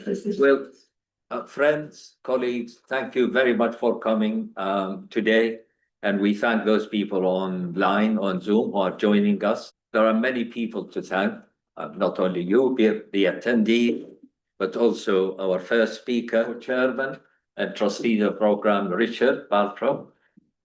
Well, friends, colleagues, thank you very much for coming today. And we thank those people online on Zoom who are joining us. There are many people to thank, not only you, the attendee, but also our first speaker, chairman and trustee of the program, Richard Barltrop,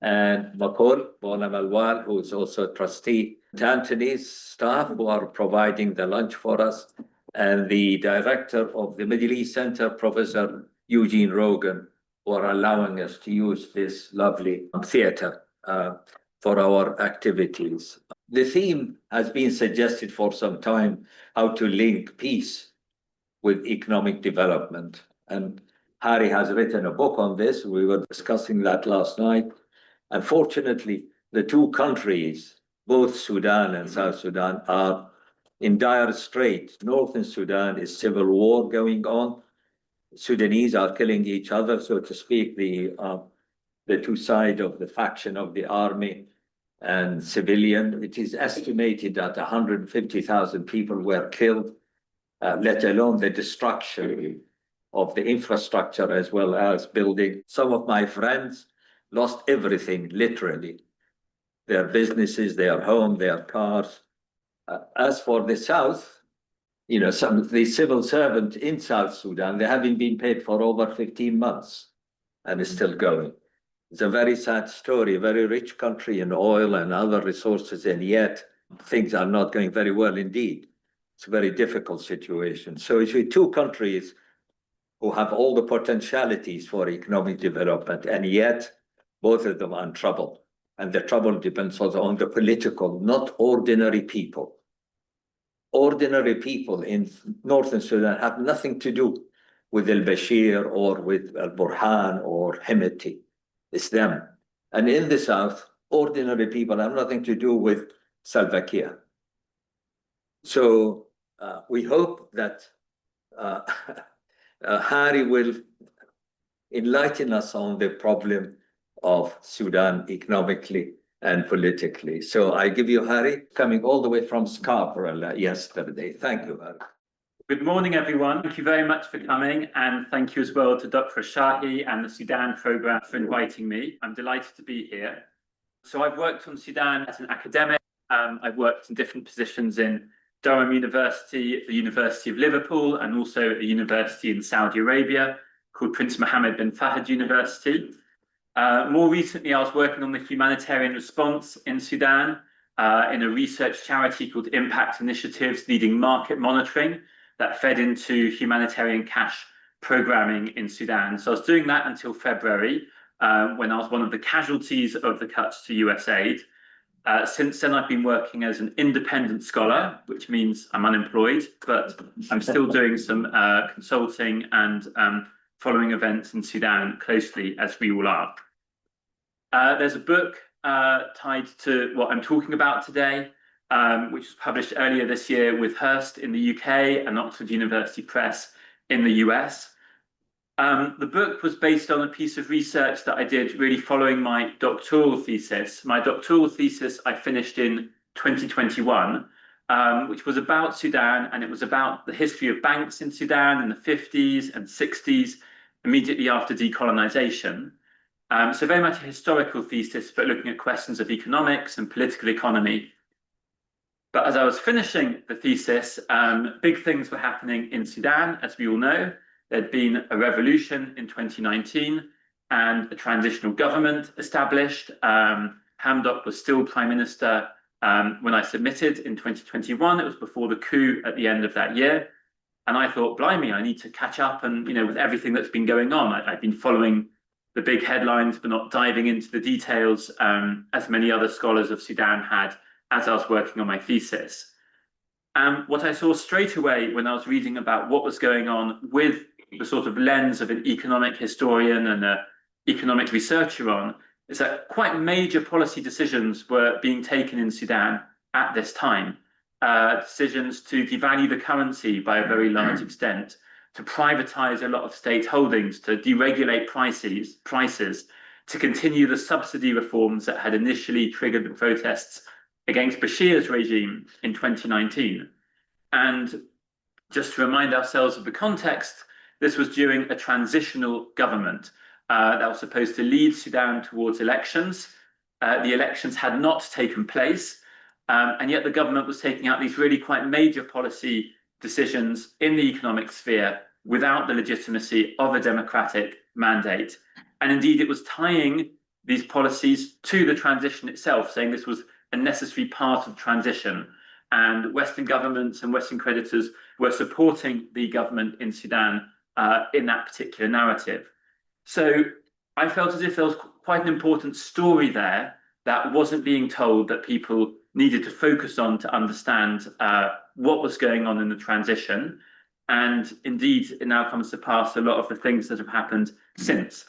and Makul Bonamalwal, who is also a trustee, Antony's staff who are providing the lunch for us, and the director of the Middle East Center, Professor Eugene Rogan, who are allowing us to use this lovely theater for our activities. The theme has been suggested for some time, how to link peace with economic development. And Harry has written a book on this. We were discussing that last night. Unfortunately, the two countries, both Sudan and South Sudan, are in dire straits. Northern Sudan is civil war going on. Sudanese are killing each other, so to speak, the two sides of the faction of the army and civilian. It is estimated that 150,000 people were killed, let alone the destruction of the infrastructure as well as building. Some of my friends lost everything, literally. Their businesses, their home, their cars. As for the South, some of the civil servants in South Sudan, they haven't been paid for over 15 months and it's still going. It's a very sad story, a very rich country in oil and other resources, and yet things are not going very well indeed. It's a very difficult situation. So it's two countries who have all the potentialities for economic development, and yet both of them are in trouble. And the trouble depends also on the political, not ordinary people. Ordinary people in Northern Sudan have nothing to do with al-Bashir or with al-Burhan or Hemeti. It's them. And in the South, ordinary people have nothing to do with Salva Kiir. So we hope that Harry will enlighten us on the problem of Sudan economically and politically. So I give you Harry, coming all the way from Scarborough yesterday. Thank you, Harry. Good morning, everyone. Thank you very much for coming, and thank you as well to Dr. Al-Shahi and the Sudan Programme for inviting me. I'm delighted to be here. So I've worked on Sudan as an academic. I've worked in different positions in Durham University, the University of Liverpool, and also a university in Saudi Arabia called Prince Mohammed bin Fahd University. More recently, I was working on the humanitarian response in Sudan in a research charity called Impact Initiatives, leading market monitoring that fed into humanitarian cash programming in Sudan. So I was doing that until February, when I was one of the casualties of the cuts to US aid. Since then, I've been working as an independent scholar, which means I'm unemployed, but I'm still doing some consulting and following events in Sudan closely, as we all are. There's a book tied to what I'm talking about today, which was published earlier this year with Hearst in the UK and Oxford University Press in the US. The book was based on a piece of research that I did really following my doctoral thesis. My doctoral thesis I finished in 2021, which was about Sudan, and it was about the history of banks in Sudan in the 50s and 60s, immediately after decolonization. So very much a historical thesis, but looking at questions of economics and political economy. But as I was finishing the thesis, big things were happening in Sudan, as we all know. There'd been a revolution in 2019 and a transitional government established. Hamdok was still prime minister when I submitted in 2021. It was before the coup at the end of that year. And I thought, blimey, I need to catch up and, with everything that's been going on. I've been following the big headlines, but not diving into the details, as many other scholars of Sudan had as I was working on my thesis. What I saw straight away when I was reading about what was going on with the sort of lens of an economic historian and an economic researcher on, is that quite major policy decisions were being taken in Sudan at this time. Decisions to devalue the currency by a very large extent, to privatize a lot of state holdings, to deregulate prices, to continue the subsidy reforms that had initially triggered the protests against Bashir's regime in 2019. And just to remind ourselves of the context, This was during a transitional government that was supposed to lead Sudan towards elections. The elections had not taken place, and yet the government was taking out these really quite major policy decisions in the economic sphere without the legitimacy of a democratic mandate. And indeed, it was tying these policies to the transition itself, saying this was a necessary part of transition. And Western governments and Western creditors were supporting the government in Sudan in that particular narrative. So I felt as if there was quite an important story there that wasn't being told, that people needed to focus on to understand what was going on in the transition. And indeed, it now comes to pass a lot of the things that have happened since.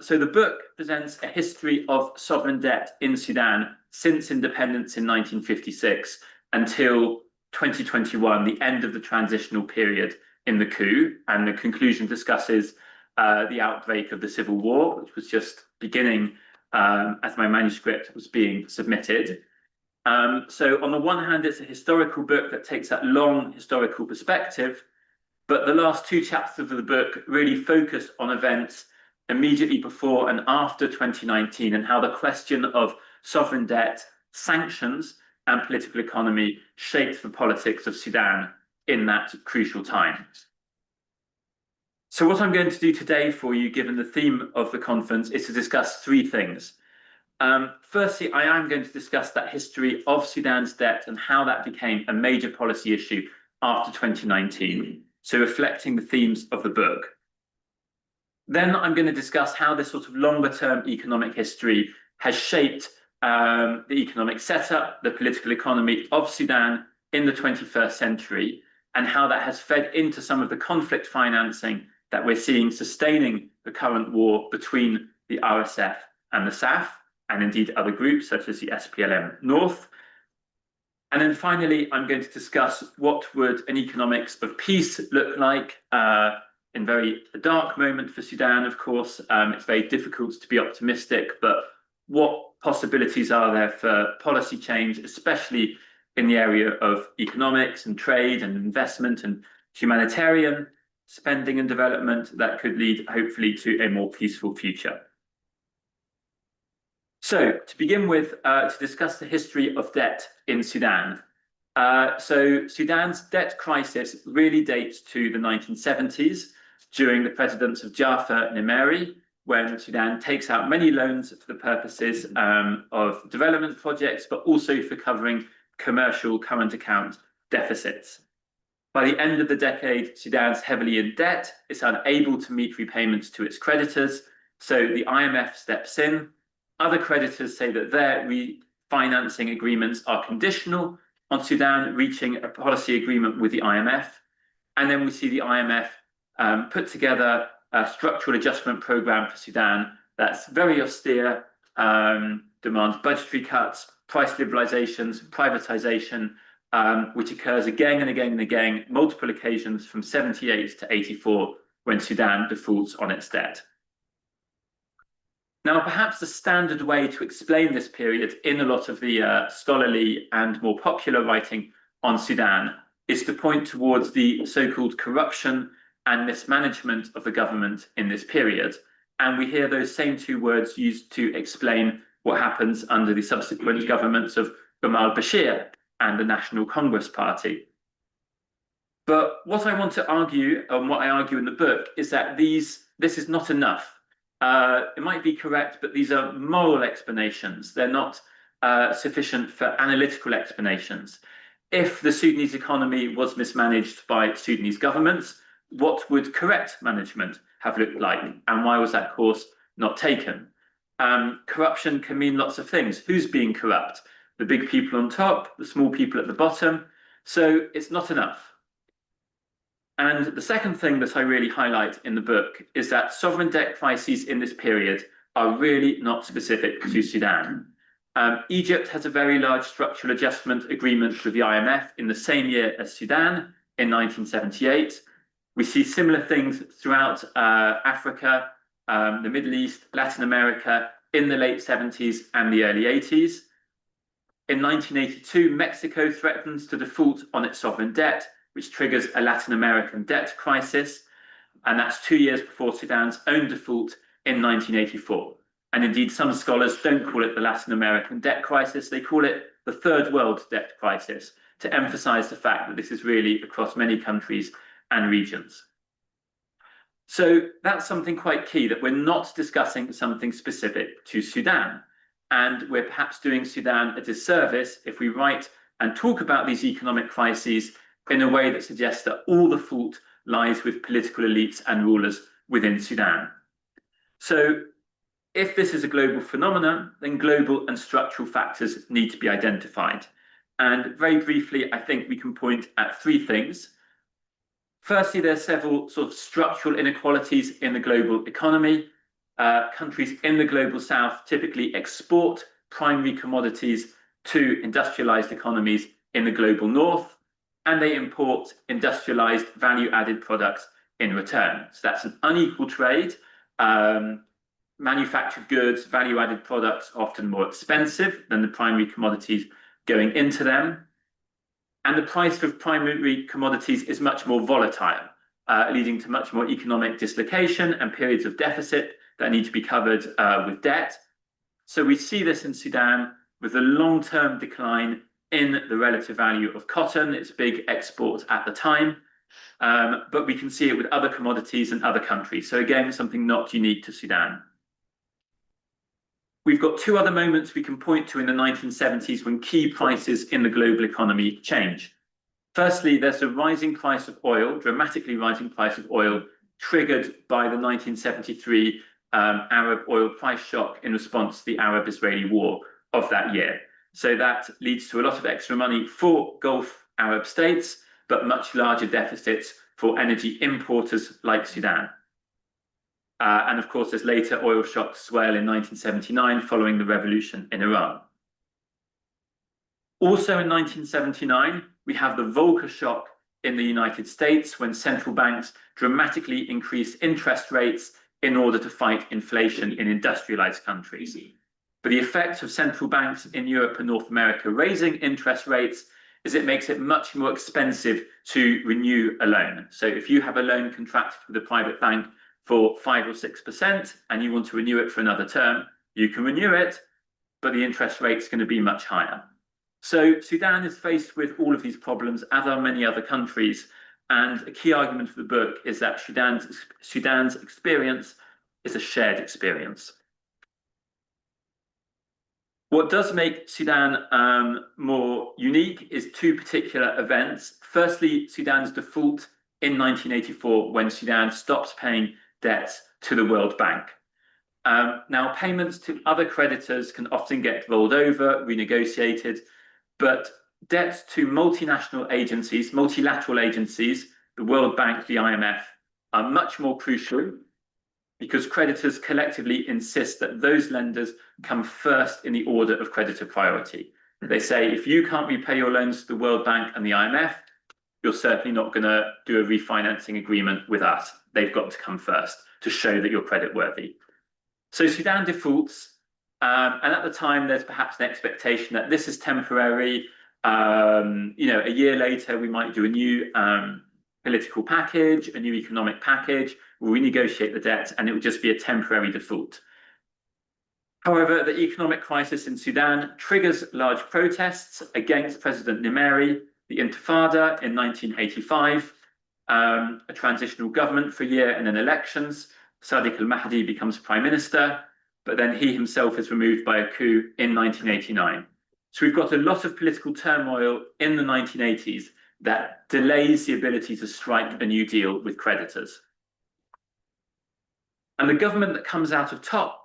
So the book presents a history of sovereign debt in Sudan since independence in 1956 until 2021, the end of the transitional period in the coup, and the conclusion discusses the outbreak of the civil war, which was just beginning as my manuscript was being submitted. So on the one hand, it's a historical book that takes that long historical perspective, but the last two chapters of the book really focus on events immediately before and after 2019 and how the question of sovereign debt, sanctions, and political economy shaped the politics of Sudan in that crucial time. So what I'm going to do today for you, given the theme of the conference, is to discuss three things. Firstly, I am going to discuss that history of Sudan's debt and how that became a major policy issue after 2019, so reflecting the themes of the book. Then I'm going to discuss how this sort of longer-term economic history has shaped the economic setup, the political economy of Sudan in the 21st century, and how that has fed into some of the conflict financing that we're seeing sustaining the current war between the RSF and the SAF, and indeed other groups such as the SPLM North. And then finally, I'm going to discuss what would an economics of peace look like in a dark moment for Sudan, of course. It's very difficult to be optimistic, but what possibilities are there for policy change, especially in the area of economics and trade and investment and humanitarian spending and development that could lead, hopefully, to a more peaceful future. So, to begin with, to discuss the history of debt in Sudan. So Sudan's debt crisis really dates to the 1970s, during the presidents of Jafar Nimeri, when Sudan takes out many loans for the purposes of development projects, but also for covering commercial current account deficits. By the end of the decade, Sudan's heavily in debt. It's unable to meet repayments to its creditors, so the IMF steps in. Other creditors say that their refinancing agreements are conditional on Sudan reaching a policy agreement with the IMF. And then we see the IMF put together a structural adjustment program for Sudan that's very austere, demands budgetary cuts, price liberalizations, privatization, which occurs again and again and again, multiple occasions from 78 to 84, when Sudan defaults on its debt. Now, perhaps the standard way to explain this period in a lot of the scholarly and more popular writing on Sudan is to point towards the so-called corruption and mismanagement of the government in this period. And we hear those same two words used to explain what happens under the subsequent governments of Omar al-Bashir and the National Congress Party. But what I want to argue, and what I argue in the book, is that this is not enough. It might be correct, but these are moral explanations. They're not sufficient for analytical explanations. If the Sudanese economy was mismanaged by Sudanese governments, what would correct management have looked like? And why was that course not taken? Corruption can mean lots of things. Who's being corrupt? The big people on top, the small people at the bottom. So it's not enough. And the second thing that I really highlight in the book is that sovereign debt crises in this period are really not specific to Sudan. Egypt has a very large structural adjustment agreement with the IMF in the same year as Sudan in 1978. We see similar things throughout Africa, the Middle East, Latin America in the late 70s and the early 80s. In 1982, Mexico threatens to default on its sovereign debt, which triggers a Latin American debt crisis. And that's 2 years before Sudan's own default in 1984. And indeed, some scholars don't call it the Latin American debt crisis. They call it the Third World debt crisis, to emphasize the fact that this is really across many countries and regions. So that's something quite key, that we're not discussing something specific to Sudan. And we're perhaps doing Sudan a disservice if we write and talk about these economic crises in a way that suggests that all the fault lies with political elites and rulers within Sudan. So if this is a global phenomenon, then global and structural factors need to be identified. And very briefly, I think we can point at three things. Firstly, there's several sort of structural inequalities in the global economy. Countries in the global south typically export primary commodities to industrialized economies in the global north, and they import industrialized value-added products in return. So that's an unequal trade. Manufactured goods, value-added products, are often more expensive than the primary commodities going into them. And the price of primary commodities is much more volatile, leading to much more economic dislocation and periods of deficit that need to be covered with debt. So we see this in Sudan with a long-term decline in the relative value of cotton, its big export at the time, but we can see it with other commodities and other countries. So again, something not unique to Sudan. We've got two other moments we can point to in the 1970s when key prices in the global economy change. Firstly, there's a rising price of oil, dramatically rising price of oil, triggered by the 1973 Arab oil price shock in response to the Arab-Israeli war of that year. So that leads to a lot of extra money for Gulf Arab states, but much larger deficits for energy importers like Sudan. And of course, there's later oil shocks as well in 1979 following the revolution in Iran. Also in 1979, we have the Volcker shock in the United States when central banks dramatically increased interest rates in order to fight inflation in industrialized countries. But the effect of central banks in Europe and North America raising interest rates is it makes it much more expensive to renew a loan. So if you have a loan contracted with a private bank for 5 or 6% and you want to renew it for another term, you can renew it, but the interest rate is going to be much higher. So Sudan is faced with all of these problems, as are many other countries. And a key argument for the book is that Sudan's experience is a shared experience. What does make Sudan more unique is two particular events. Firstly, Sudan's default in 1984 when Sudan stops paying debts to the World Bank. Now, payments to other creditors can often get rolled over, renegotiated, but debts to multinational agencies, multilateral agencies, the World Bank, the IMF, are much more crucial because creditors collectively insist that those lenders come first in the order of creditor priority. They say, if you can't repay your loans to the World Bank and the IMF, you're certainly not going to do a refinancing agreement with us. They've got to come first to show that you're creditworthy. So Sudan defaults, and at the time, there's perhaps an expectation that this is temporary. A year later, we might do a new political package, a new economic package, we'll renegotiate the debt, and it will just be a temporary default. However, the economic crisis in Sudan triggers large protests against President Nimeri, the Intifada in 1985, a transitional government for a year and then elections. Sadiq al-Mahdi becomes prime minister, but then he himself is removed by a coup in 1989. So we've got a lot of political turmoil in the 1980s that delays the ability to strike a new deal with creditors. And the government that comes out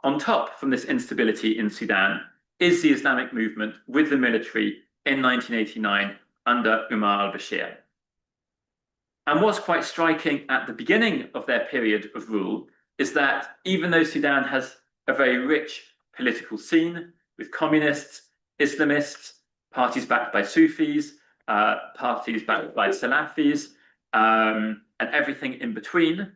on top from this instability in Sudan is the Islamic movement with the military in 1989 under Umar al-Bashir. And what's quite striking at the beginning of their period of rule is that even though Sudan has a very rich political scene with communists, Islamists, parties backed by Sufis, parties backed by Salafis, and everything in between,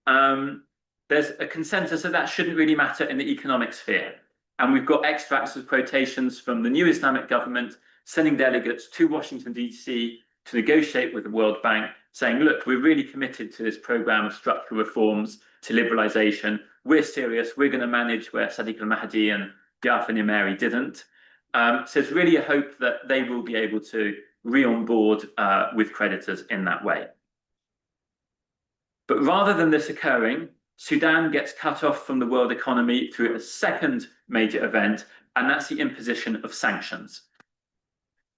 there's a consensus that shouldn't really matter in the economic sphere. And we've got extracts of quotations from the new Islamic government sending delegates to Washington, D.C. to negotiate with the World Bank, saying, look, we're really committed to this program of structural reforms, to liberalisation. We're serious. We're going to manage where Sadiq al-Mahdi and Jafar Nimeri didn't. So it's really a hope that they will be able to re-onboard with creditors in that way. But rather than this occurring, Sudan gets cut off from the world economy through a second major event, and that's the imposition of sanctions.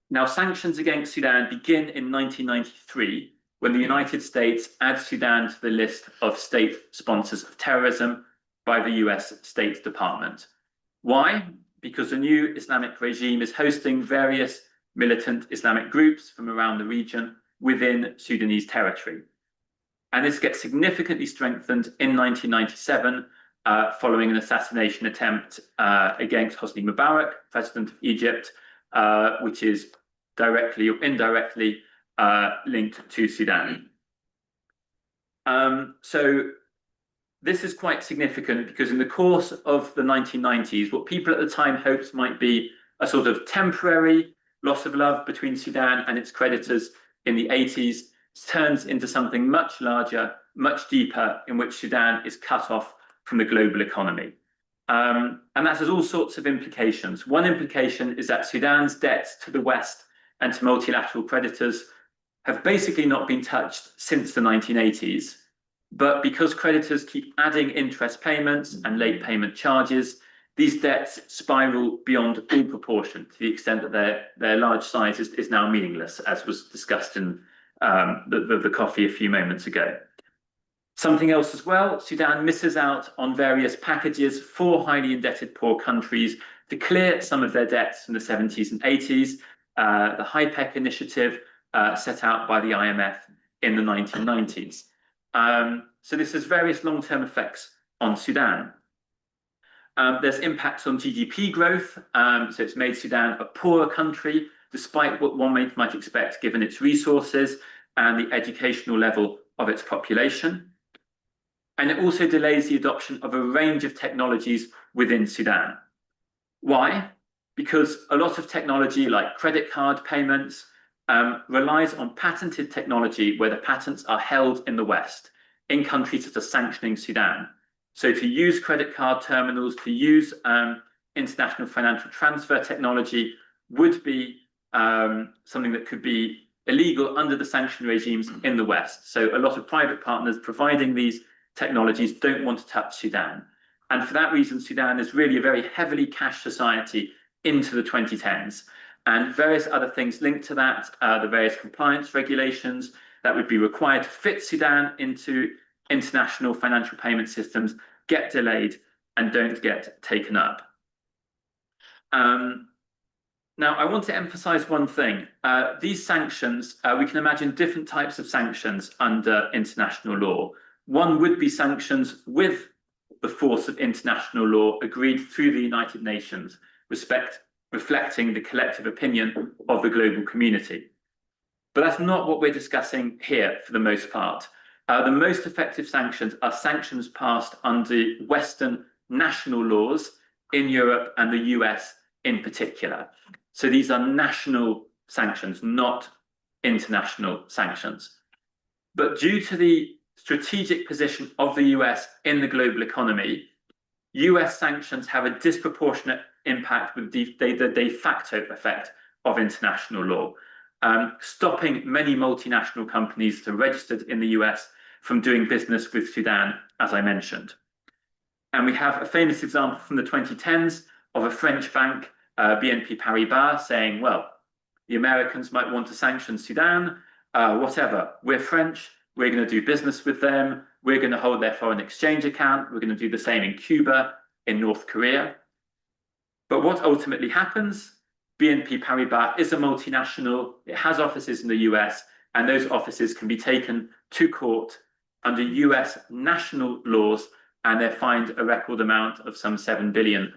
Now, sanctions against Sudan begin in 1993, when the United States adds Sudan to the list of state sponsors of terrorism by the US State Department. Why? Because the new Islamic regime is hosting various militant Islamic groups from around the region within Sudanese territory. And this gets significantly strengthened in 1997 following an assassination attempt against Hosni Mubarak, president of Egypt, which is directly or indirectly linked to Sudan. So this is quite significant because in the course of the 1990s, what people at the time hoped might be a sort of temporary loss of love between Sudan and its creditors in the 80s turns into something much larger, much deeper, in which Sudan is cut off from the global economy. And that has all sorts of implications. One implication is that Sudan's debts to the West and to multilateral creditors have basically not been touched since the 1980s. But because creditors keep adding interest payments and late payment charges, these debts spiral beyond all proportion to the extent that their large size is now meaningless, as was discussed in the coffee a few moments ago. Something else as well, Sudan misses out on various packages for highly indebted poor countries to clear some of their debts from the 70s and 80s, the HIPEC initiative set out by the IMF in the 1990s. So this has various long-term effects on Sudan. There's impacts on GDP growth, so it's made Sudan a poorer country, despite what one might expect given its resources and the educational level of its population. And it also delays the adoption of a range of technologies within Sudan. Why? Because a lot of technology like credit card payments relies on patented technology where the patents are held in the West, in countries that are sanctioning Sudan. So to use credit card terminals, to use international financial transfer technology would be something that could be illegal under the sanction regimes in the West. So a lot of private partners providing these technologies don't want to touch Sudan. And for that reason, Sudan is really a very heavily cash society into the 2010s. And various other things linked to that, the various compliance regulations that would be required to fit Sudan into international financial payment systems get delayed and don't get taken up. Now, I want to emphasize one thing. These sanctions, we can imagine different types of sanctions under international law. One would be sanctions with the force of international law agreed through the United Nations, reflecting the collective opinion of the global community. But that's not what we're discussing here for the most part. The most effective sanctions are sanctions passed under Western national laws in Europe and the US in particular. So these are national sanctions, not international sanctions. But due to the strategic position of the US in the global economy, US sanctions have a disproportionate impact with the de facto effect of international law, stopping many multinational companies that are registered in the US from doing business with Sudan, as I mentioned. And we have a famous example from the 2010s of a French bank, BNP Paribas, saying, well, the Americans might want to sanction Sudan, whatever, we're French, we're going to do business with them, we're going to hold their foreign exchange account, we're going to do the same in Cuba, in North Korea. But what ultimately happens? BNP Paribas is a multinational, it has offices in the US, and those offices can be taken to court under US national laws, and they're fined a record amount of some $7 billion.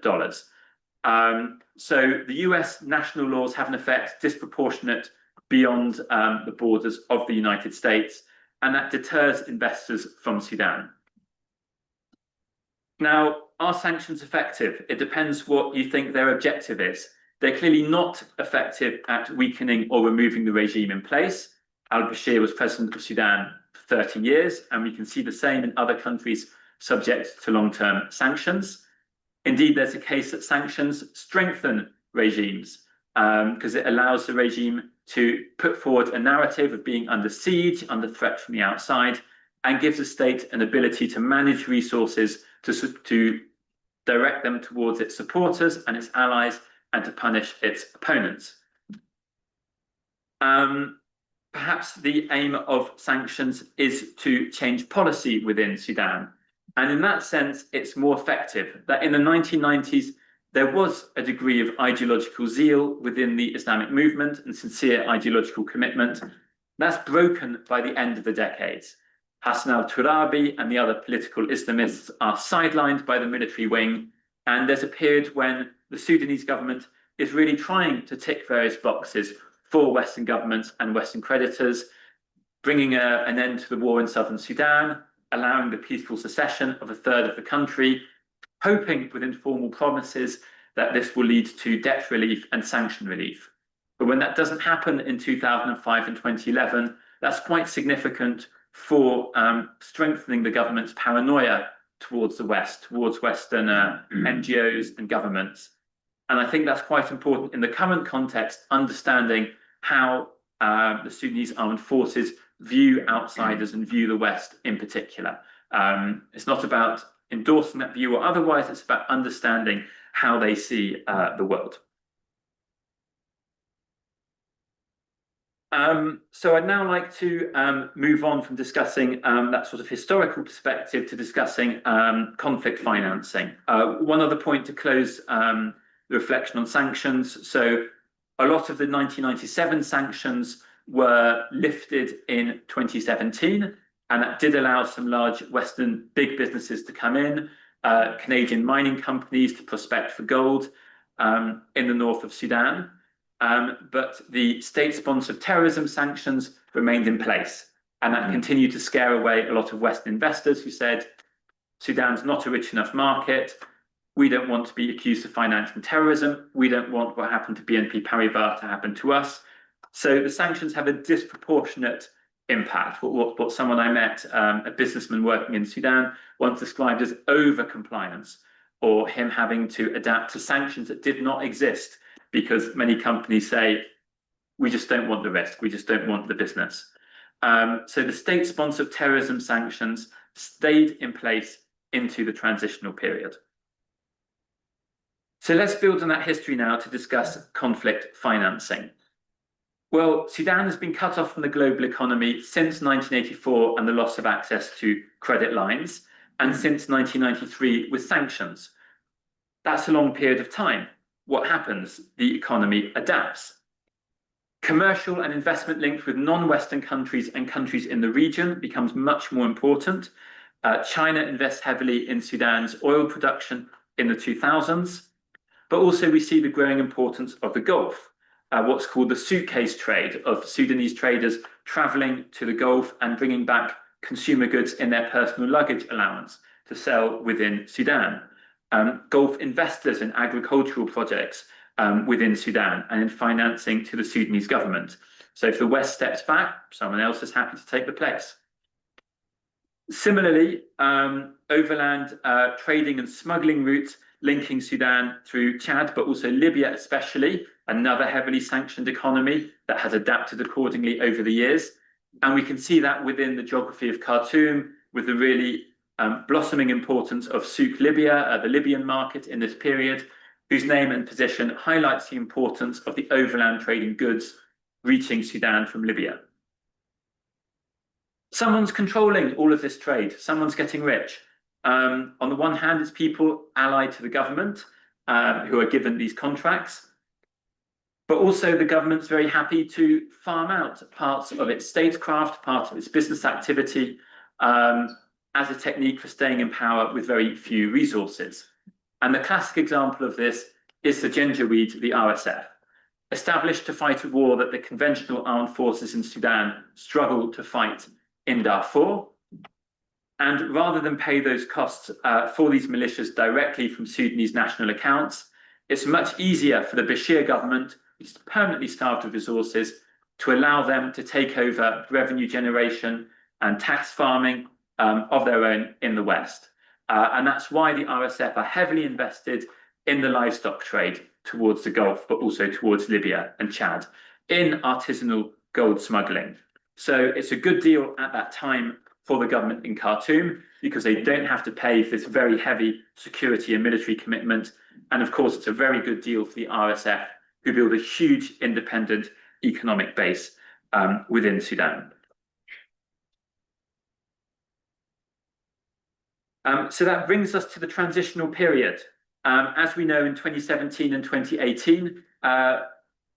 So the US national laws have an effect disproportionate beyond the borders of the United States, and that deters investors from Sudan. Now, are sanctions effective? It depends what you think their objective is. They're clearly not effective at weakening or removing the regime in place. Al-Bashir was president of Sudan for 30 years, and we can see the same in other countries subject to long-term sanctions. Indeed, there's a case that sanctions strengthen regimes because it allows the regime to put forward a narrative of being under siege, under threat from the outside, and gives the state an ability to manage resources, to direct them towards its supporters and its allies, and to punish its opponents. Perhaps the aim of sanctions is to change policy within Sudan. And in that sense, it's more effective. That in the 1990s, there was a degree of ideological zeal within the Islamic movement and sincere ideological commitment. That's broken by the end of the decades. Hassan al-Turabi and the other political Islamists are sidelined by the military wing. And there's a period when the Sudanese government is really trying to tick various boxes for Western governments and Western creditors, bringing an end to the war in southern Sudan, allowing the peaceful secession of a third of the country, hoping with informal promises that this will lead to debt relief and sanction relief. But when that doesn't happen in 2005 and 2011, that's quite significant for strengthening the government's paranoia towards the West, towards Western NGOs and governments. And I think that's quite important in the current context, understanding how the Sudanese armed forces view outsiders and view the West in particular. It's not about endorsing that view or otherwise, it's about understanding how they see the world. So I'd now like to move on from discussing that sort of historical perspective to discussing conflict financing. One other point to close the reflection on sanctions. So a lot of the 1997 sanctions were lifted in 2017, and that did allow some large Western big businesses to come in, Canadian mining companies to prospect for gold in the north of Sudan. But the state-sponsored terrorism sanctions remained in place, and that continued to scare away a lot of Western investors who said, Sudan's not a rich enough market. We don't want to be accused of financing terrorism. We don't want what happened to BNP Paribas to happen to us. So the sanctions have a disproportionate impact. What someone I met, a businessman working in Sudan, once described as over-compliance, or him having to adapt to sanctions that did not exist because many companies say, we just don't want the risk, we just don't want the business. So the state-sponsored terrorism sanctions stayed in place into the transitional period. So let's build on that history now to discuss conflict financing. Well, Sudan has been cut off from the global economy since 1984 and the loss of access to credit lines, and since 1993 with sanctions. That's a long period of time. What happens? The economy adapts. Commercial and investment links with non-Western countries and countries in the region becomes much more important. China invests heavily in Sudan's oil production in the 2000s. But also we see the growing importance of the Gulf, what's called the suitcase trade of Sudanese traders traveling to the Gulf and bringing back consumer goods in their personal luggage allowance to sell within Sudan. Gulf investors in agricultural projects within Sudan and in financing to the Sudanese government. So if the West steps back, someone else is happy to take the place. Similarly, overland trading and smuggling routes linking Sudan through Chad, but also Libya especially, another heavily sanctioned economy that has adapted accordingly over the years. And we can see that within the geography of Khartoum, with the really blossoming importance of Souk Libya, the Libyan market in this period, whose name and position highlights the importance of the overland trading goods reaching Sudan from Libya. Someone's controlling all of this trade, someone's getting rich. On the one hand, it's people allied to the government who are given these contracts, but also the government's very happy to farm out parts of its statecraft, part of its business activity, as a technique for staying in power with very few resources. And the classic example of this is the Janjaweed, the RSF, established to fight a war that the conventional armed forces in Sudan struggled to fight in Darfur. And rather than pay those costs for these militias directly from Sudanese national accounts, it's much easier for the Bashir government, which is permanently starved of resources, to allow them to take over revenue generation and tax farming of their own in the West. And that's why the RSF are heavily invested in the livestock trade towards the Gulf, but also towards Libya and Chad, in artisanal gold smuggling. So it's a good deal at that time for the government in Khartoum, because they don't have to pay for this very heavy security and military commitment. And of course, it's a very good deal for the RSF, who build a huge independent economic base within Sudan. So that brings us to the transitional period. As we know, in 2017 and 2018,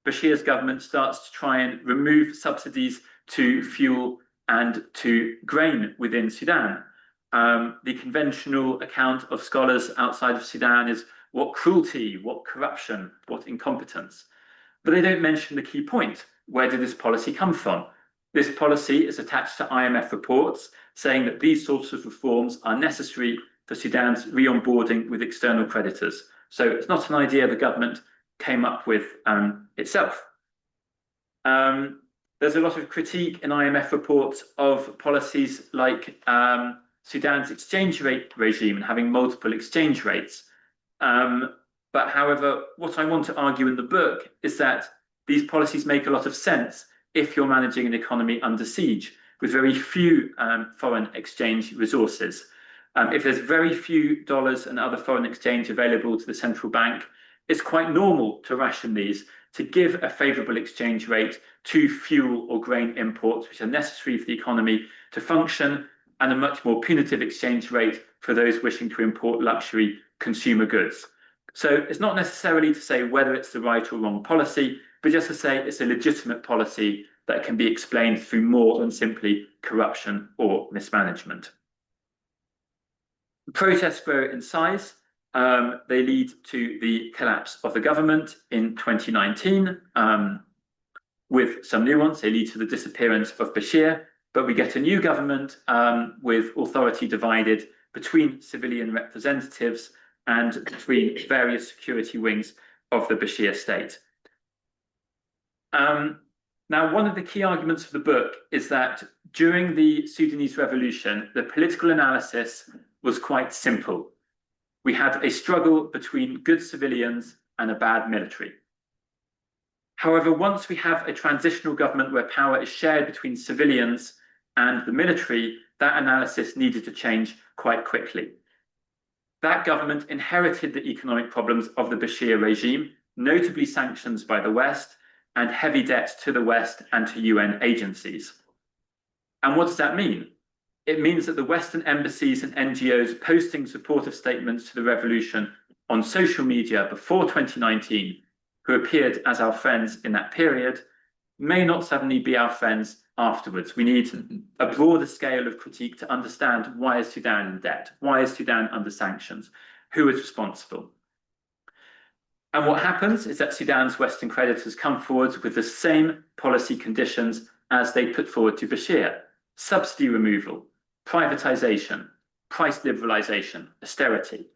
Bashir's government starts to try and remove subsidies to fuel and to grain within Sudan. The conventional account of scholars outside of Sudan is what cruelty, what corruption, what incompetence. But they don't mention the key point. Where did this policy come from? This policy is attached to IMF reports saying that these sorts of reforms are necessary for Sudan's re-onboarding with external creditors. So it's not an idea the government came up with itself. There's a lot of critique in IMF reports of policies like Sudan's exchange rate regime and having multiple exchange rates. But however, what I want to argue in the book is that these policies make a lot of sense if you're managing an economy under siege with very few foreign exchange resources. If there's very few dollars and other foreign exchange available to the central bank, it's quite normal to ration these, to give a favourable exchange rate to fuel or grain imports, which are necessary for the economy to function, and a much more punitive exchange rate for those wishing to import luxury consumer goods. So it's not necessarily to say whether it's the right or wrong policy, but just to say it's a legitimate policy that can be explained through more than simply corruption or mismanagement. Protests grow in size. They lead to the collapse of the government in 2019. With some nuance, they lead to the disappearance of Bashir, but we get a new government with authority divided between civilian representatives and between various security wings of the Bashir state. Now, one of the key arguments for the book is that during the Sudanese revolution, the political analysis was quite simple. We had a struggle between good civilians and a bad military. However, once we have a transitional government where power is shared between civilians and the military, that analysis needed to change quite quickly. That government inherited the economic problems of the Bashir regime, notably sanctions by the West and heavy debt to the West and to UN agencies. And what does that mean? It means that the Western embassies and NGOs posting supportive statements to the revolution on social media before 2019, who appeared as our friends in that period, may not suddenly be our friends afterwards. We need a broader scale of critique to understand, why is Sudan in debt? Why is Sudan under sanctions? Who is responsible? And what happens is that Sudan's Western creditors come forward with the same policy conditions as they put forward to Bashir: subsidy removal, privatization, price liberalization, austerity.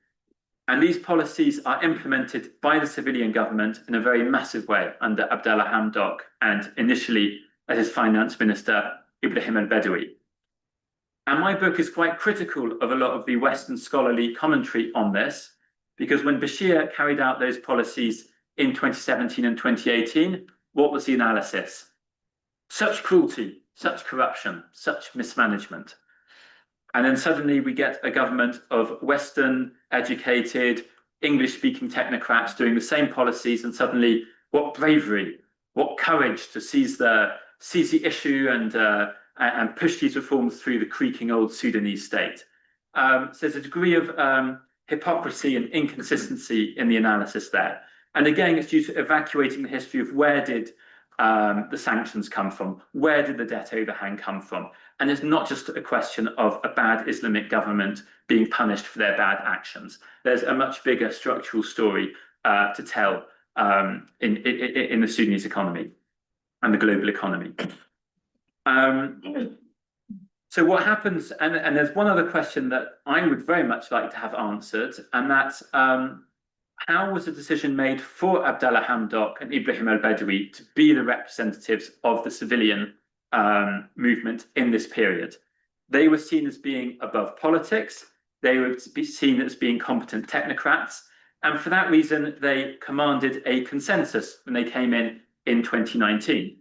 And these policies are implemented by the civilian government in a very massive way under Abdallah Hamdok and initially as his finance minister, Ibrahim al-Badawi. And my book is quite critical of a lot of the Western scholarly commentary on this, because when Bashir carried out those policies in 2017 and 2018, what was the analysis? Such cruelty, such corruption, such mismanagement. And then suddenly we get a government of Western, educated, English-speaking technocrats doing the same policies, and suddenly what bravery, what courage to seize the issue and push these reforms through the creaking old Sudanese state. So there's a degree of hypocrisy and inconsistency in the analysis there. And again, it's due to evacuating the history of where did the sanctions come from? Where did the debt overhang come from? And it's not just a question of a bad Islamic government being punished for their bad actions. There's a much bigger structural story to tell in the Sudanese economy and the global economy. So what happens, and there's one other question that I would very much like to have answered, and that's how was the decision made for Abdallah Hamdok and Ibrahim al-Badawi to be the representatives of the civilian movement in this period? They were seen as being above politics. They were seen as being competent technocrats. And for that reason, they commanded a consensus when they came in 2019.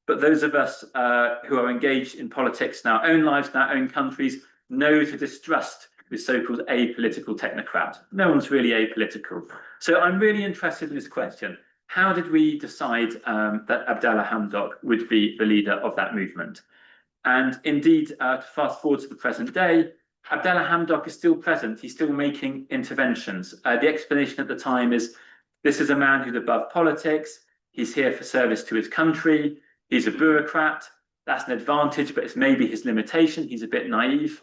But those of us who are engaged in politics in our own lives, in our own countries, know to distrust the so-called apolitical technocrat. No one's really apolitical. So I'm really interested in this question. How did we decide that Abdallah Hamdok would be the leader of that movement? And indeed, to fast forward to the present day, Abdallah Hamdok is still present. He's still making interventions. The explanation at the time is, this is a man who's above politics. He's here for service to his country. He's a bureaucrat. That's an advantage, but it's maybe his limitation. He's a bit naive.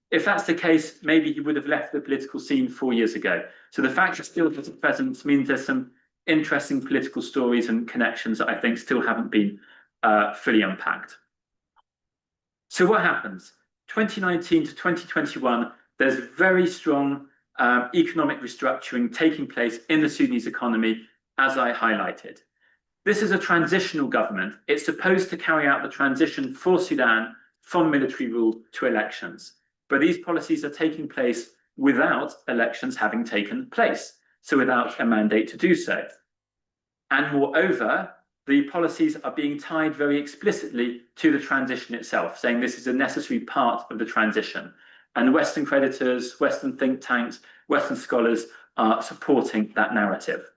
If that's the case, maybe he would have left the political scene 4 years ago. So the fact that still his presence means there's some interesting political stories and connections that I think still haven't been fully unpacked. So what happens? 2019 to 2021, there's very strong economic restructuring taking place in the Sudanese economy, as I highlighted. This is a transitional government. It's supposed to carry out the transition for Sudan from military rule to elections. But these policies are taking place without elections having taken place, so without a mandate to do so. And moreover, the policies are being tied very explicitly to the transition itself, saying this is a necessary part of the transition. And Western creditors, Western think tanks, Western scholars are supporting that narrative.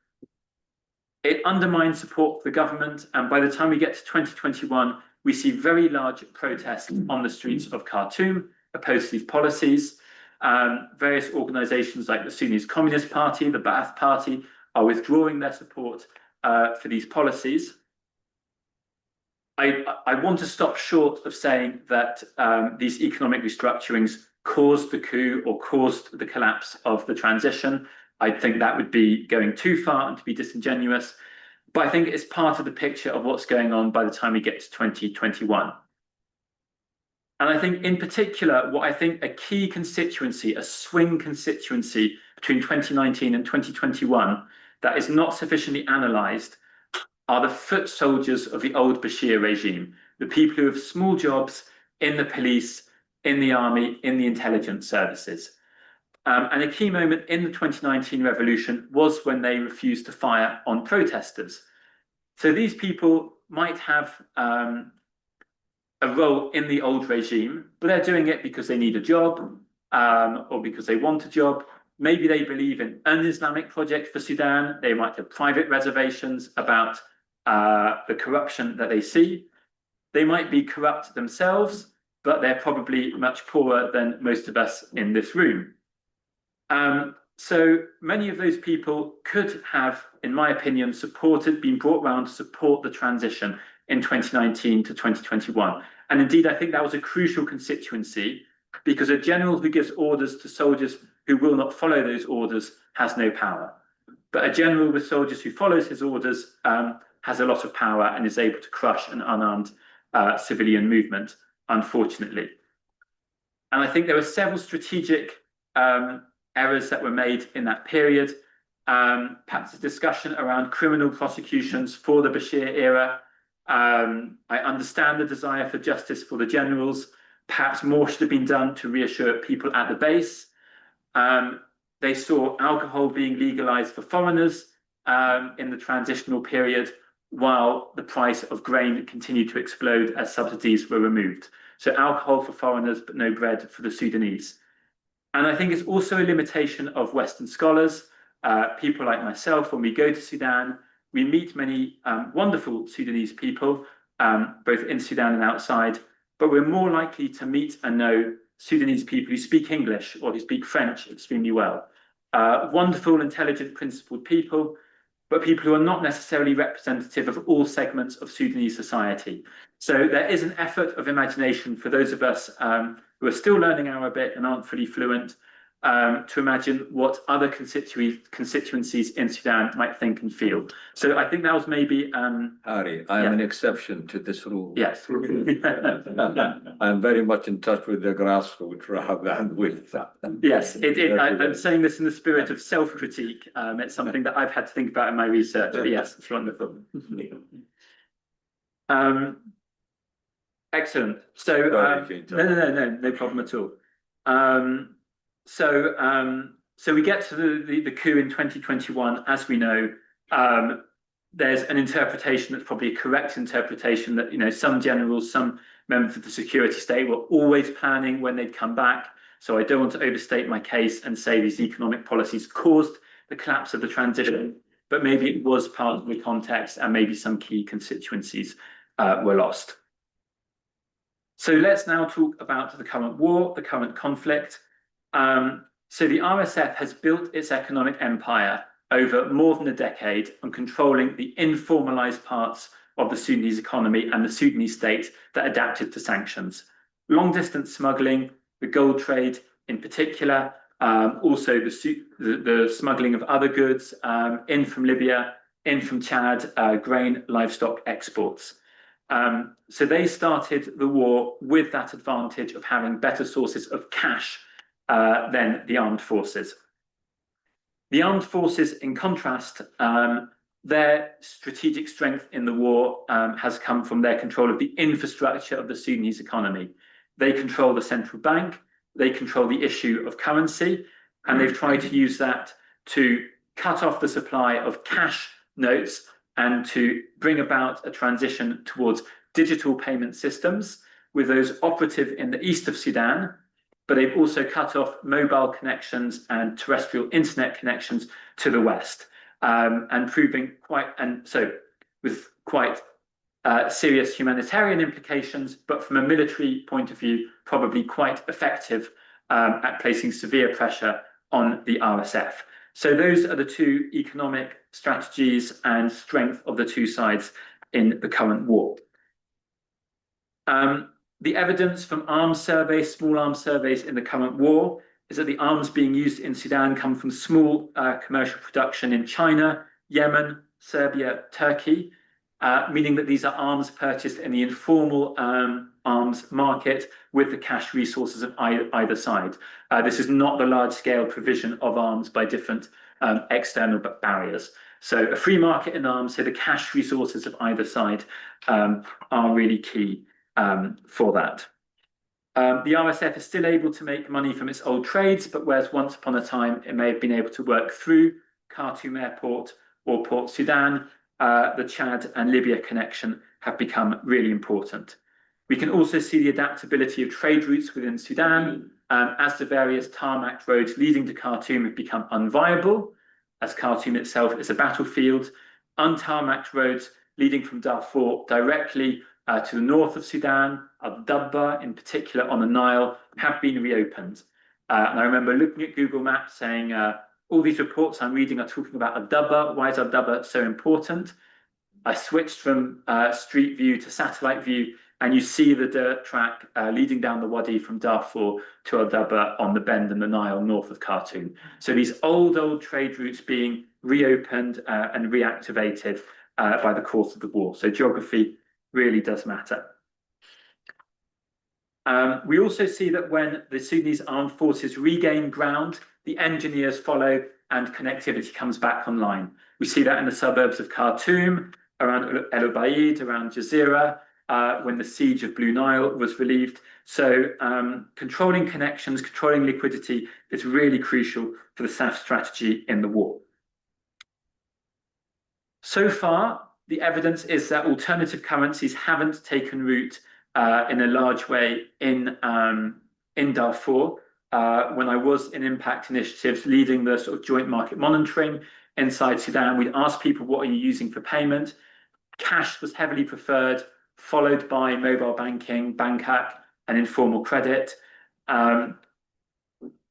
It undermines support for the government, and by the time we get to 2021, we see very large protests on the streets of Khartoum opposed to these policies. Various organizations like the Sudanese Communist Party, the Ba'ath Party, are withdrawing their support for these policies. I want to stop short of saying that these economic restructurings caused the coup or caused the collapse of the transition. I think that would be going too far and to be disingenuous. But I think it's part of the picture of what's going on by the time we get to 2021. And I think in particular, what I think a key constituency, a swing constituency between 2019 and 2021 that is not sufficiently analysed are the foot soldiers of the old Bashir regime, the people who have small jobs in the police, in the army, in the intelligence services. And a key moment in the 2019 revolution was when they refused to fire on protesters. So these people might have a role in the old regime, but they're doing it because they need a job or because they want a job. Maybe they believe in an Islamic project for Sudan. They might have private reservations about the corruption that they see. They might be corrupt themselves, but they're probably much poorer than most of us in this room. So many of those people could have, in my opinion, been brought round to support the transition in 2019 to 2021. And indeed, I think that was a crucial constituency, because a general who gives orders to soldiers who will not follow those orders has no power. But a general with soldiers who follows his orders has a lot of power and is able to crush an unarmed civilian movement, unfortunately. And I think there were several strategic errors that were made in that period. Perhaps a discussion around criminal prosecutions for the Bashir era. I understand the desire for justice for the generals. Perhaps more should have been done to reassure people at the base. They saw alcohol being legalized for foreigners in the transitional period, while the price of grain continued to explode as subsidies were removed. So alcohol for foreigners, but no bread for the Sudanese. And I think it's also a limitation of Western scholars, people like myself. When we go to Sudan, we meet many wonderful Sudanese people, both in Sudan and outside, but we're more likely to meet and know Sudanese people who speak English or who speak French extremely well. Wonderful, intelligent, principled people, but people who are not necessarily representative of all segments of Sudanese society. So there is an effort of imagination for those of us who are still learning Arabic and aren't fully fluent, to imagine what other constituencies in Sudan might think and feel. So I think that was maybe Harry, I am an exception to this rule. Yes. I'm very much in touch with the grassroots rather than with that. Yes, I'm saying this in the spirit of self-critique. It's something that I've had to think about in my research, but yes, it's wonderful. Excellent. So, no problem at all. So we get to the coup in 2021, as we know. There's an interpretation that's probably a correct interpretation that, you know, some generals, some members of the security state were always planning when they'd come back. So I don't want to overstate my case and say these economic policies caused the collapse of the transition, but maybe it was part of the context and maybe some key constituencies were lost. So let's now talk about the current war, the current conflict. So the RSF has built its economic empire over more than a decade on controlling the informalized parts of the Sudanese economy and the Sudanese state that adapted to sanctions. Long-distance smuggling, the gold trade in particular, also the smuggling of other goods in from Libya, in from Chad, grain, livestock exports. So they started the war with that advantage of having better sources of cash than the armed forces. The armed forces, in contrast, their strategic strength in the war has come from their control of the infrastructure of the Sudanese economy. They control the central bank, they control the issue of currency, and they've tried to use that to cut off the supply of cash notes and to bring about a transition towards digital payment systems, with those operative in the east of Sudan, but they've also cut off mobile connections and terrestrial internet connections to the west, and proving with quite serious humanitarian implications, but from a military point of view, probably quite effective at placing severe pressure on the RSF. So those are the two economic strategies and strength of the two sides in the current war. The evidence from arms surveys, small arms surveys in the current war, is that the arms being used in Sudan come from small commercial production in China, Yemen, Serbia, Turkey, meaning that these are arms purchased in the informal arms market with the cash resources of either side. This is not the large-scale provision of arms by different external barriers. So a free market in arms, so the cash resources of either side are really key for that. The RSF is still able to make money from its old trades, but whereas once upon a time it may have been able to work through Khartoum Airport or Port Sudan, the Chad and Libya connection have become really important. We can also see the adaptability of trade routes within Sudan as the various tarmac roads leading to Khartoum have become unviable, as Khartoum itself is a battlefield. Untarmacked roads leading from Darfur directly to the north of Sudan, Al-Dabba in particular on the Nile, have been reopened. And I remember looking at Google Maps saying, all these reports I'm reading are talking about Al-Dabba. Why is Al-Dabba so important? I switched from street view to satellite view, and you see the dirt track leading down the Wadi from Darfur to Al-Dabba on the bend in the Nile north of Khartoum. So these old trade routes being reopened and reactivated by the course of the war. So geography really does matter. We also see that when the Sudanese armed forces regain ground, the engineers follow and connectivity comes back online. We see that in the suburbs of Khartoum, around El Ubaid, around Jazeera, when the siege of Blue Nile was relieved. So controlling connections, controlling liquidity is really crucial for the SAF strategy in the war. So far, the evidence is that alternative currencies haven't taken root in a large way in Darfur. When I was in impact initiatives leading the sort of joint market monitoring inside Sudan, we'd ask people, what are you using for payment? Cash was heavily preferred, followed by mobile banking, Bankak, and informal credit.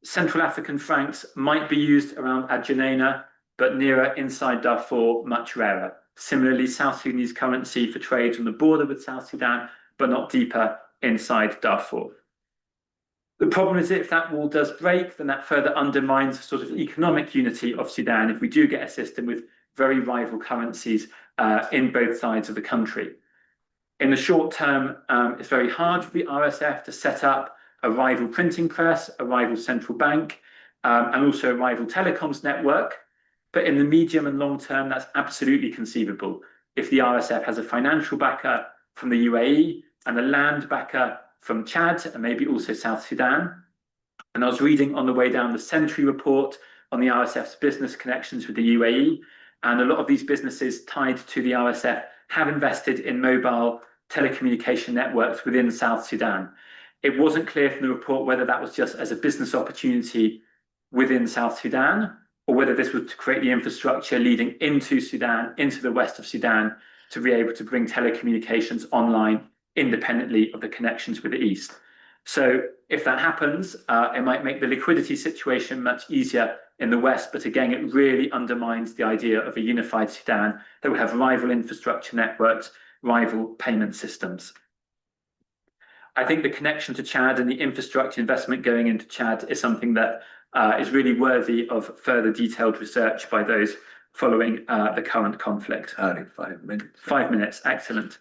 Central African francs might be used around Adjanaina, but nearer inside Darfur, much rarer. Similarly, South Sudanese currency for trade on the border with South Sudan, but not deeper inside Darfur. The problem is if that wall does break, then that further undermines the sort of economic unity of Sudan if we do get a system with very rival currencies in both sides of the country. In the short term, it's very hard for the RSF to set up a rival printing press, a rival central bank, and also a rival telecoms network. But in the medium and long term, that's absolutely conceivable. If the RSF has a financial backer from the UAE and a land backer from Chad and maybe also South Sudan. And I was reading on the way down the Century report on the RSF's business connections with the UAE. And a lot of these businesses tied to the RSF have invested in mobile telecommunication networks within South Sudan. It wasn't clear from the report whether that was just as a business opportunity within South Sudan, or whether this was to create the infrastructure leading into Sudan, into the west of Sudan, to be able to bring telecommunications online independently of the connections with the east. So if that happens, it might make the liquidity situation much easier in the west, but again, it really undermines the idea of a unified Sudan that will have rival infrastructure networks, rival payment systems. I think the connection to Chad and the infrastructure investment going into Chad is something that is really worthy of further detailed research by those following the current conflict. 5 minutes. 5 minutes, excellent.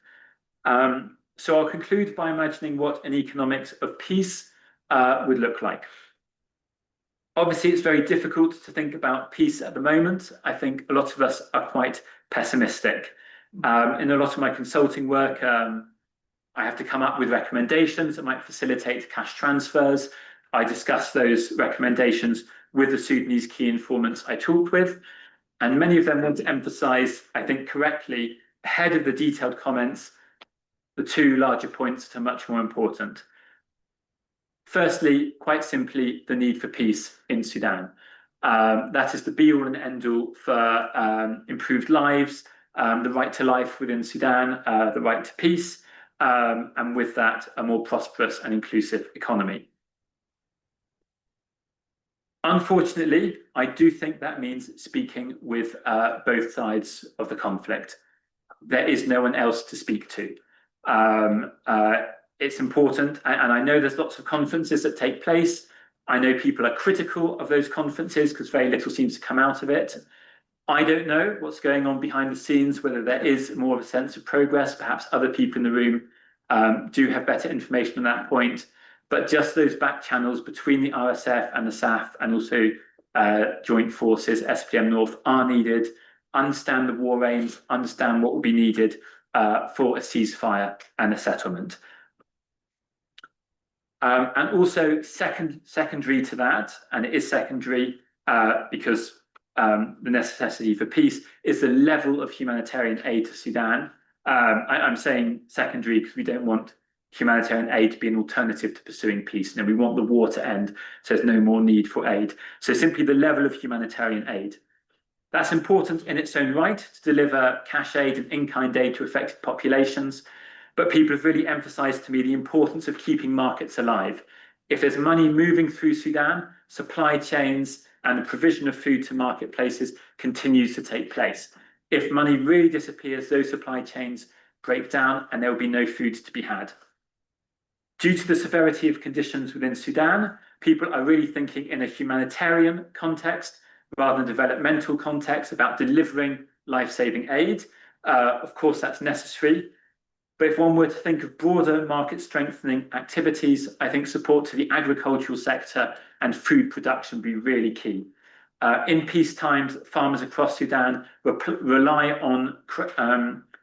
So I'll conclude by imagining what an economics of peace would look like. Obviously, it's very difficult to think about peace at the moment. I think a lot of us are quite pessimistic. In a lot of my consulting work, I have to come up with recommendations that might facilitate cash transfers. I discuss those recommendations with the Sudanese key informants I talked with, and many of them want to emphasize, I think correctly, ahead of the detailed comments, the two larger points that are much more important. Firstly, quite simply, the need for peace in Sudan. That is the be-all and end-all for improved lives, the right to life within Sudan, the right to peace, and with that, a more prosperous and inclusive economy. Unfortunately, I do think that means speaking with both sides of the conflict. There is no one else to speak to. It's important, and I know there's lots of conferences that take place. I know people are critical of those conferences because very little seems to come out of it. I don't know what's going on behind the scenes, whether there is more of a sense of progress. Perhaps other people in the room do have better information on that point. But just those back channels between the RSF and the SAF and also joint forces, SPM North, are needed. Understand the war aims, understand what will be needed for a ceasefire and a settlement. And also secondary to that, and it is secondary because the necessity for peace, is the level of humanitarian aid to Sudan. I'm saying secondary because we don't want humanitarian aid to be an alternative to pursuing peace. We want the war to end, so there's no more need for aid. So simply the level of humanitarian aid. That's important in its own right to deliver cash aid and in-kind aid to affected populations, but people have really emphasized to me the importance of keeping markets alive. If there's money moving through Sudan, supply chains and the provision of food to marketplaces continues to take place. If money really disappears, those supply chains break down and there will be no food to be had. Due to the severity of conditions within Sudan, people are really thinking in a humanitarian context rather than developmental context about delivering life-saving aid. Of course, that's necessary. But if one were to think of broader market strengthening activities, I think support to the agricultural sector and food production would be really key. In peace times, farmers across Sudan rely on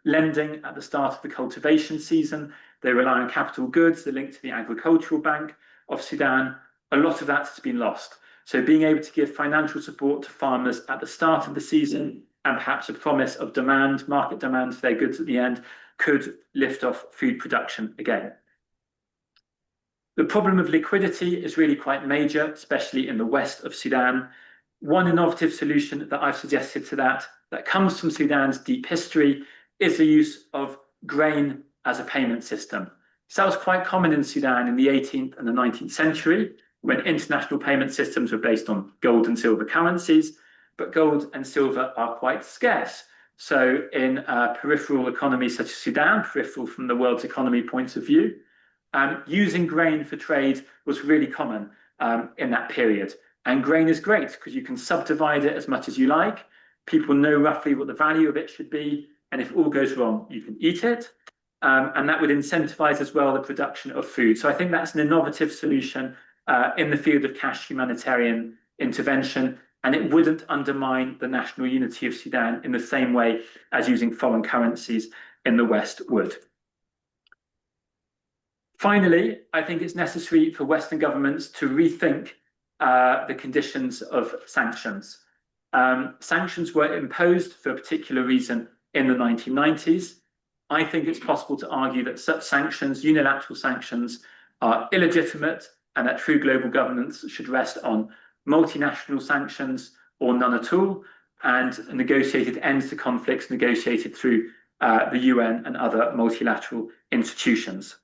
lending at the start of the cultivation season. They rely on capital goods, they're linked to the Agricultural Bank of Sudan. A lot of that has been lost. So being able to give financial support to farmers at the start of the season and perhaps a promise of demand, market demand for their goods at the end, could lift off food production again. The problem of liquidity is really quite major, especially in the west of Sudan. One innovative solution that I've suggested to that comes from Sudan's deep history is the use of grain as a payment system. So that was quite common in Sudan in the 18th and the 19th century, when international payment systems were based on gold and silver currencies, but gold and silver are quite scarce. So in peripheral economies such as Sudan, peripheral from the world's economy point of view, using grain for trade was really common in that period. And grain is great because you can subdivide it as much as you like. People know roughly what the value of it should be. And if all goes wrong, you can eat it. And that would incentivize as well the production of food. So I think that's an innovative solution in the field of cash humanitarian intervention. And it wouldn't undermine the national unity of Sudan in the same way as using foreign currencies in the West would. Finally, I think it's necessary for Western governments to rethink the conditions of sanctions. Sanctions were imposed for a particular reason in the 1990s. I think it's possible to argue that such sanctions, unilateral sanctions, are illegitimate and that true global governance should rest on multinational sanctions or none at all, and negotiated ends to conflicts negotiated through the UN and other multilateral institutions.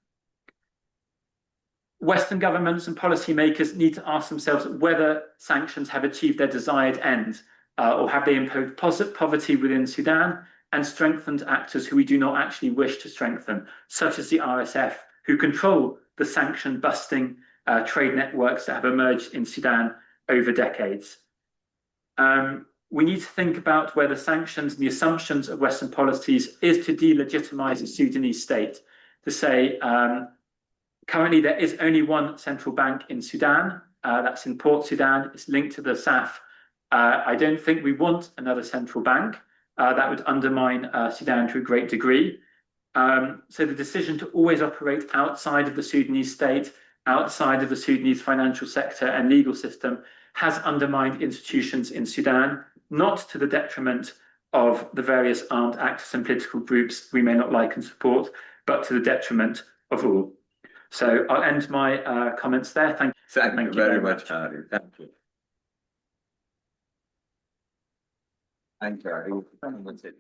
Western governments and policymakers need to ask themselves whether sanctions have achieved their desired end, or have they imposed poverty within Sudan and strengthened actors who we do not actually wish to strengthen, such as the RSF, who control the sanction-busting trade networks that have emerged in Sudan over decades. We need to think about whether sanctions and the assumptions of Western policies is to delegitimize the Sudanese state, to say, currently, there is only one central bank in Sudan. That's in Port Sudan. It's linked to the SAF. I don't think we want another central bank. That would undermine Sudan to a great degree. So the decision to always operate outside of the Sudanese state, outside of the Sudanese financial sector and legal system, has undermined institutions in Sudan, not to the detriment of the various armed actors and political groups we may not like and support, but to the detriment of all. So I'll end my comments there. Thank you very much, Harry. Thank you. Thank you, Harry.